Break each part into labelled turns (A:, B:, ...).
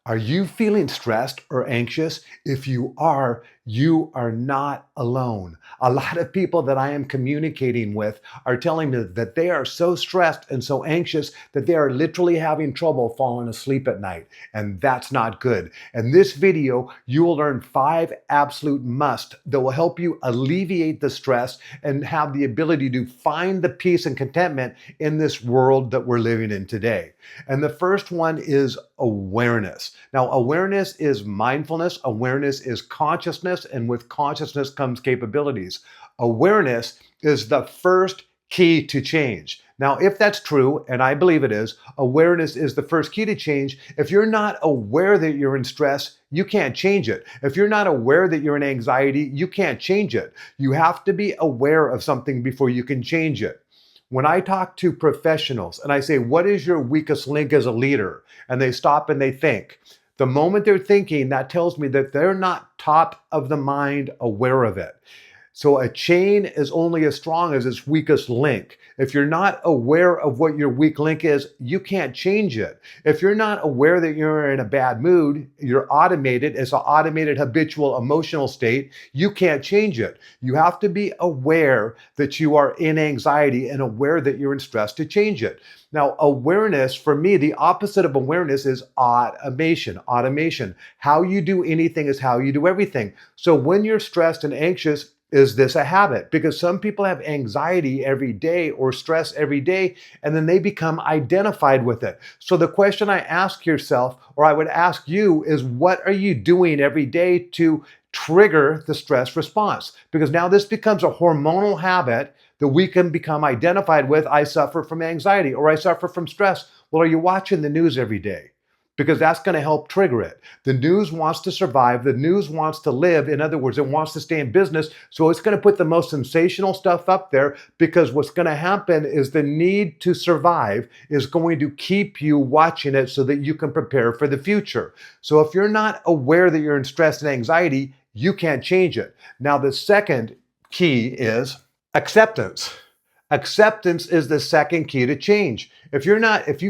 A: Are you feeling stressed or anxious? If you are not alone. A lot of people that I am communicating with are telling me that they are so stressed and so anxious that they are literally having trouble falling asleep at night. And that's not good. In this video, you will learn 5 absolute musts that will help you alleviate the stress and have the ability to find the peace and contentment in this world that we're living in today. And the first one is awareness. Now, awareness is mindfulness, awareness is consciousness, and with consciousness comes capabilities. Awareness is the first key to change. Now, if that's true, and I believe it is, awareness is the first key to change. If you're not aware that you're in stress, you can't change it. If you're not aware that you're in anxiety, you can't change it. You have to be aware of something before you can change it. When I talk to professionals and I say, what is your weakest link as a leader? And they stop and they think. The moment they're thinking, that tells me that they're not top of the mind aware of it. So a chain is only as strong as its weakest link. If you're not aware of what your weak link is, you can't change it. If you're not aware that you're in a bad mood, you're automated. It's an automated habitual emotional state. You can't change it. You have to be aware that you are in anxiety and aware that you're in stress to change it. Now, awareness, for me, the opposite of awareness is automation. Automation. How you do anything is how you do everything. So when you're stressed and anxious, is this a habit? Because some people have anxiety every day or stress every day, and then they become identified with it. So the question I ask yourself, or I would ask you, is what are you doing every day to trigger the stress response? Because now this becomes a hormonal habit that we can become identified with. I suffer from anxiety or I suffer from stress. Well, are you watching the news every day? Because that's going to help trigger it. The news wants to survive. The news wants to live. In other words, it wants to stay in business. So it's going to put the most sensational stuff up there because what's going to happen is the need to survive is going to keep you watching it so that you can prepare for the future. So if you're not aware that you're in stress and anxiety, you can't change it. Now, the second key is acceptance. Acceptance is the second key to change. If you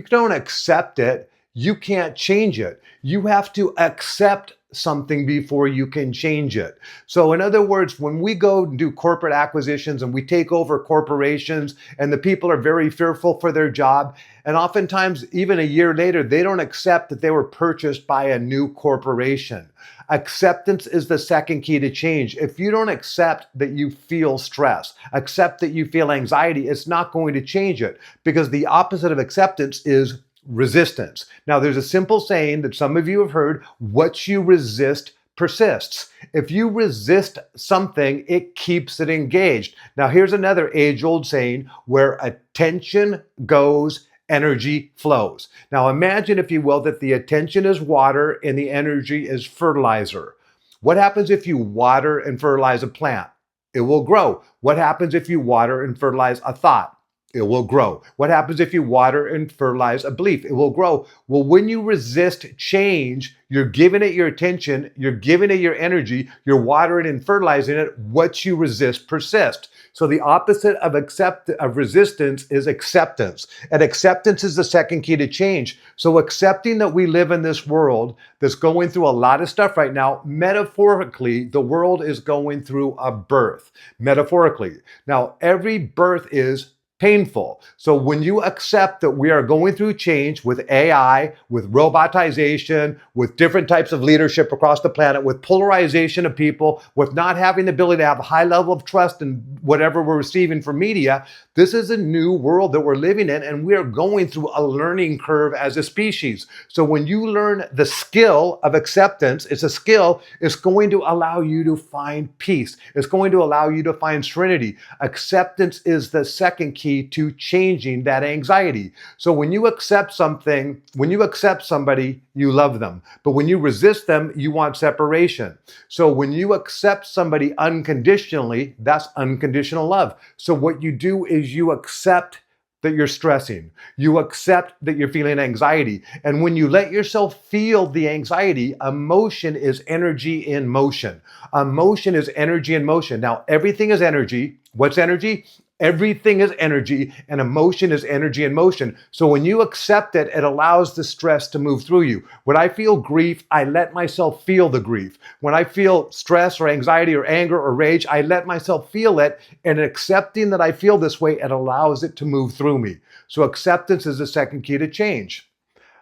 A: don't accept it, you can't change it. You have to accept something before you can change it. So in other words, when we go and do corporate acquisitions and we take over corporations and the people are very fearful for their job, and oftentimes even a year later, they don't accept that they were purchased by a new corporation. Acceptance is the second key to change. If you don't accept that you feel stress, accept that you feel anxiety, it's not going to change it because the opposite of acceptance is resistance. Now, there's a simple saying that some of you have heard, what you resist persists. If you resist something, it keeps it engaged. Now, here's another age-old saying, where attention goes, energy flows. Now, imagine, if you will, that the attention is water and the energy is fertilizer. What happens if you water and fertilize a plant? It will grow. What happens if you water and fertilize a thought? It will grow. What happens if you water and fertilize a belief? It will grow. Well, when you resist change, you're giving it your attention, you're giving it your energy, you're watering and fertilizing it. What you resist persists. So the opposite of resistance is acceptance. And acceptance is the second key to change. So accepting that we live in this world that's going through a lot of stuff right now, metaphorically, the world is going through a birth. Metaphorically. Now, every birth is painful. So when you accept that we are going through change with AI, with robotization, with different types of leadership across the planet, with polarization of people, with not having the ability to have a high level of trust in whatever we're receiving from media, this is a new world that we're living in, and we are going through a learning curve as a species. So when you learn the skill of acceptance, it's a skill, it's going to allow you to find peace. It's going to allow you to find serenity. Acceptance is the second key to changing that anxiety. So when you accept something, when you accept somebody, you love them. But when you resist them, you want separation. So when you accept somebody unconditionally, that's unconditional love. So what you do is you accept that you're stressing. You accept that you're feeling anxiety. And when you let yourself feel the anxiety, emotion is energy in motion. Emotion is energy in motion. Now, everything is energy. What's energy? Everything is energy, and emotion is energy in motion. So when you accept it, it allows the stress to move through you. When I feel grief, I let myself feel the grief. When I feel stress or anxiety or anger or rage, I let myself feel it. And accepting that I feel this way, it allows it to move through me. So acceptance is the second key to change.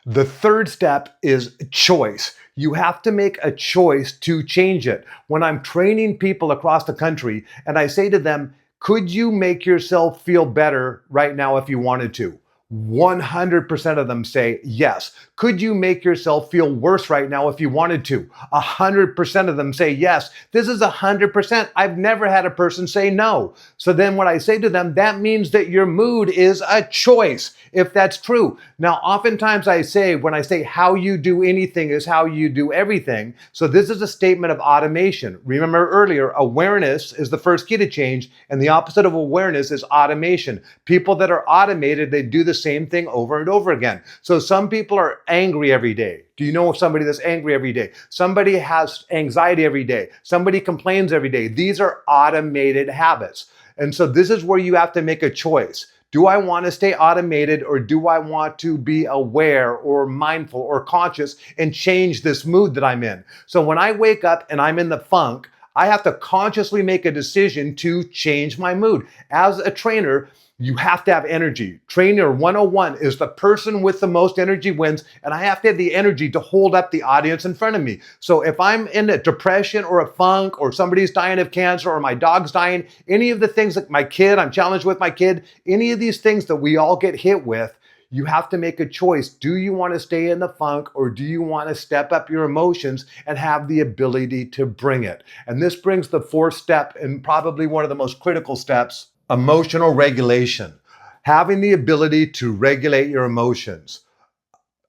A: The third step is choice. You have to make a choice to change it. When I'm training people across the country and I say to them, could you make yourself feel better right now if you wanted to? 100% of them say yes. Could you make yourself feel worse right now if you wanted to? 100% of them say yes. This is 100%. I've never had a person say no. So then what I say to them, that means that your mood is a choice, if that's true. Now, oftentimes when I say how you do anything is how you do everything. So this is a statement of automation. Remember earlier, awareness is the first key to change, and the opposite of awareness is automation. People that are automated, they do the same thing over and over again. So some people are angry every day. Do you know somebody that's angry every day? Somebody has anxiety every day. Somebody complains every day. These are automated habits. And so this is where you have to make a choice. Do I want to stay automated, or do I want to be aware or mindful or conscious and change this mood that I'm in? So when I wake up and I'm in the funk, I have to consciously make a decision to change my mood. As a trainer, you have to have energy. Trainer 101 is the person with the most energy wins, and I have to have the energy to hold up the audience in front of me. So if I'm in a depression or a funk, or somebody's dying of cancer, or my dog's dying, any of the things that I'm challenged with my kid, any of these things that we all get hit with, you have to make a choice. Do you want to stay in the funk, or do you want to step up your emotions and have the ability to bring it? And this brings the fourth step, and probably one of the most critical steps: emotional regulation. Having the ability to regulate your emotions.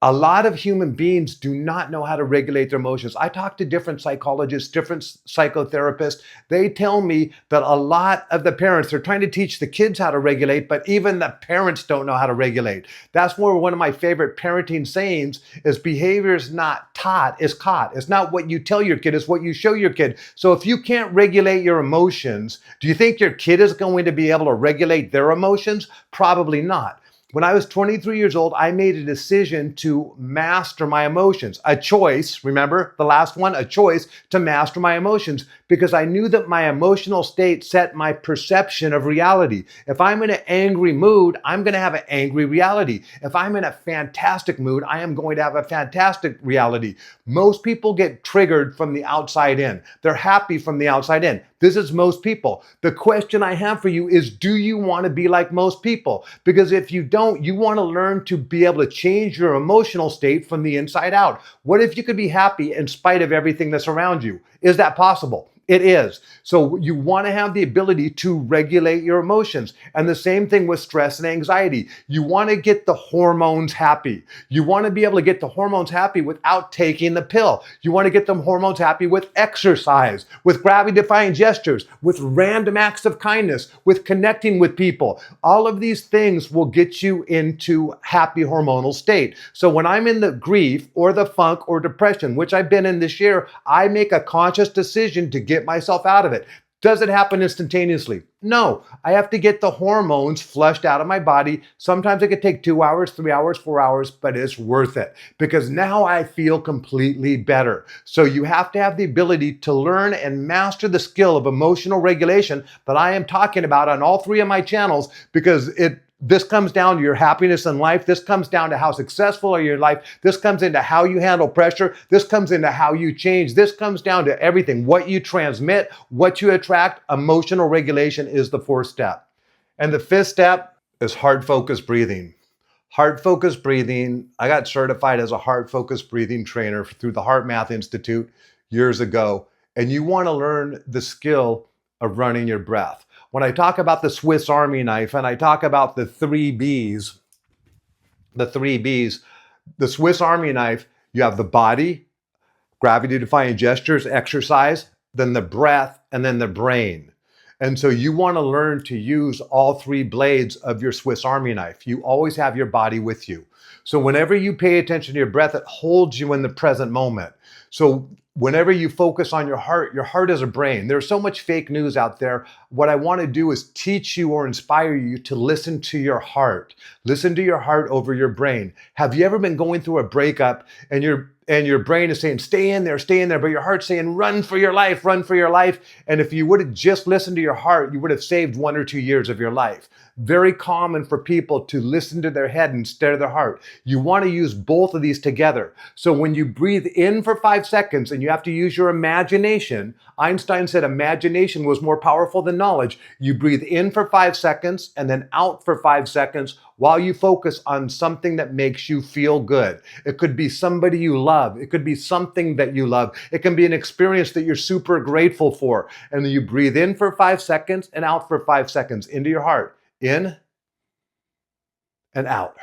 A: A lot of human beings do not know how to regulate their emotions. I talk to different psychologists, different psychotherapists. They tell me that a lot of the parents, they're trying to teach the kids how to regulate, but even the parents don't know how to regulate. That's where one of my favorite parenting sayings is: behavior is not taught, it's caught. It's not what you tell your kid, it's what you show your kid. So if you can't regulate your emotions, do you think your kid is going to be able to regulate their emotions? Probably not. When I was 23 years old, I made a decision to master my emotions. A choice, remember the last one, a choice to master my emotions, because I knew that my emotional state set my perception of reality. If I'm in an angry mood, I'm going to have an angry reality. If I'm in a fantastic mood, I am going to have a fantastic reality. Most people get triggered from the outside in. They're happy from the outside in. This is most people. The question I have for you is, do you want to be like most people? Because if you don't, you want to learn to be able to change your emotional state from the inside out. What if you could be happy in spite of everything that's around you? Is that possible? It is. So you want to have the ability to regulate your emotions. And the same thing with stress and anxiety. You want to get the hormones happy. You want to be able to get the hormones happy without taking the pill. You want to get them hormones happy with exercise, with gravity-defying gestures, with random acts of kindness, with connecting with people. All of these things will get you into happy hormonal state. So when I'm in the grief or the funk or depression, which I've been in this year, I make a conscious decision to get myself out of it. Does it happen instantaneously? No. I have to get the hormones flushed out of my body. Sometimes it could take 2 hours, 3 hours, 4 hours, but it's worth it because now I feel completely better. So you have to have the ability to learn and master the skill of emotional regulation that I am talking about on all three of my channels, because this comes down to your happiness in life. This comes down to how successful are you in life. This comes into how you handle pressure. This comes into how you change. This comes down to everything. What you transmit, what you attract. Emotional regulation is the fourth step. And the fifth step is heart focused breathing. Heart focused breathing. I got certified as a heart focused breathing trainer through the Heart Math Institute years ago. And you want to learn the skill of running your breath. When I talk about the Swiss Army knife and I talk about the three B's, the Swiss Army knife, you have the body, gravity-defying gestures, exercise, then the breath, and then the brain. And so you want to learn to use all three blades of your Swiss Army knife. You always have your body with you. So whenever you pay attention to your breath, it holds you in the present moment. So Whenever you focus on your heart is a brain. There's so much fake news out there. What I want to do is teach you or inspire you to listen to your heart. Listen to your heart over your brain. Have you ever been going through a breakup and your brain is saying, stay in there, but your heart's saying, run for your life, run for your life. And if you would have just listened to your heart, you would have saved 1 or 2 years of your life. Very common for people to listen to their head instead of their heart. You want to use both of these together. So when you breathe in for 5 seconds and you have to use your imagination, Einstein said imagination was more powerful than knowledge. You breathe in for 5 seconds and then out for 5 seconds while you focus on something that makes you feel good. It could be somebody you love. It could be something that you love. It can be an experience that you're super grateful for. And then you breathe in for 5 seconds and out for 5 seconds into your heart. In and out.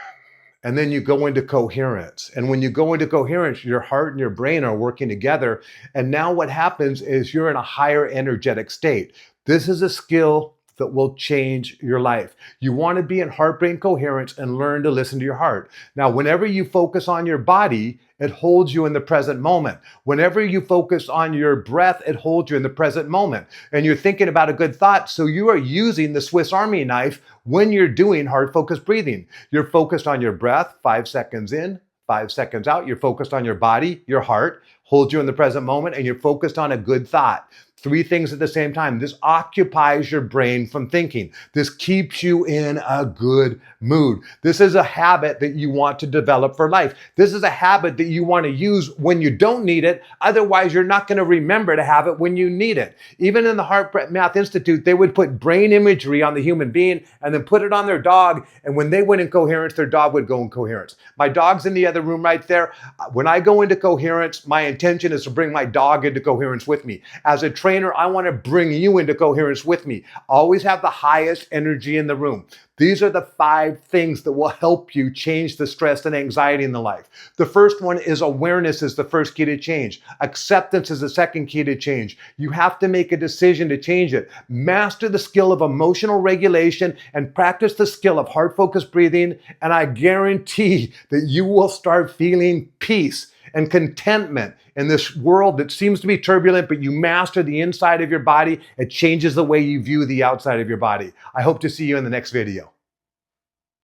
A: And then you go into coherence. And when you go into coherence, your heart and your brain are working together. And now what happens is you're in a higher energetic state. This is a skill that will change your life. You want to be in heart-brain coherence and learn to listen to your heart. Now, whenever you focus on your body, it holds you in the present moment. Whenever you focus on your breath, it holds you in the present moment. And you're thinking about a good thought, so you are using the Swiss Army knife when you're doing heart-focused breathing. You're focused on your breath, 5 seconds in, 5 seconds out. You're focused on your body, your heart, holds you in the present moment, and you're focused on a good thought. 3 things at the same time. This occupies your brain from thinking. This keeps you in a good mood. This is a habit that you want to develop for life. This is a habit that you want to use when you don't need it. Otherwise, you're not going to remember to have it when you need it. Even in the Heart Math Institute, they would put brain imagery on the human being and then put it on their dog. And when they went in coherence, their dog would go in coherence. My dog's in the other room right there. When I go into coherence, my intention is to bring my dog into coherence with me. As a trainer, I want to bring you into coherence with me. Always have the highest energy in the room. These are the 5 things that will help you change the stress and anxiety in the life. The first one is awareness is the first key to change. Acceptance is the second key to change. You have to make a decision to change it. Master the skill of emotional regulation and practice the skill of heart-focused breathing, and I guarantee that you will start feeling peace and contentment in this world that seems to be turbulent, but you master the inside of your body. It changes the way you view the outside of your body. I hope to see you in the next video.